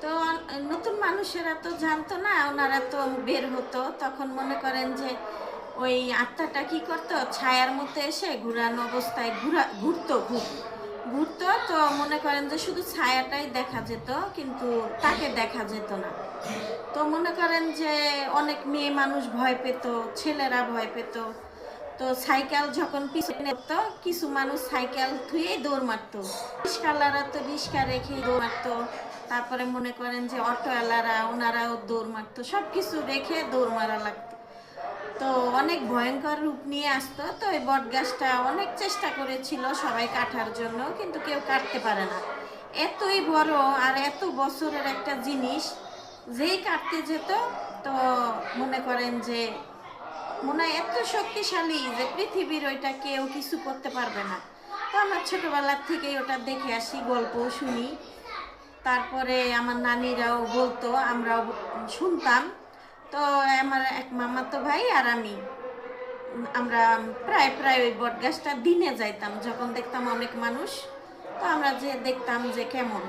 তো নতুন মানুষেরা তো জানতো না, ওনারা তো বের হতো, তখন মনে করেন যে ওই আত্মাটা কি করতো, ছায়ার মধ্যে এসে ঘুরানো অবস্থায় ঘুরতো ঘুরতো। তো মনে করেন যে শুধু ছায়াটাই দেখা যেত, কিন্তু তাকে দেখা যেত না। তো মনে করেন যে অনেক মেয়ে মানুষ ভয় পেত, ছেলেরা ভয় পেত। তো সাইকেল যখন পিছনে তো কিছু মানুষ সাইকেল ধুয়েই দৌড় মারতো, রিক্সাওয়ালারা তো রিক্সা রেখেই দৌড় মারতো। তারপরে মনে করেন যে অটোওয়ালারা ওনারাও দৌড় মারতো, সব কিছু রেখে দৌড় মারা লাগতো। তো অনেক ভয়ঙ্কর রূপ নিয়ে আসতো। তো এই বট গাছটা অনেক চেষ্টা করেছিল সবাই কাটার জন্য, কিন্তু কেউ কাটতে পারে না। এতই বড় আর এত বছরের একটা জিনিস, যেই কাটতে যেত তো মনে করেন যে মনে হয় এত শক্তিশালী যে পৃথিবীর ওইটা কেউ কিছু করতে পারবে না। তো আমার ছোটবেলার থেকেই ওটা দেখে আসি, গল্প শুনি। তারপরে আমার নানিরাও বলতো, আমরাও শুনতাম। তো আমার এক মামাতো ভাই আর আমি, আমরা প্রায় প্রায় ওই বট গাছটা দিনে যাইতাম, যখন দেখতাম অনেক মানুষ। তো আমরা যে দেখতাম যে কেমন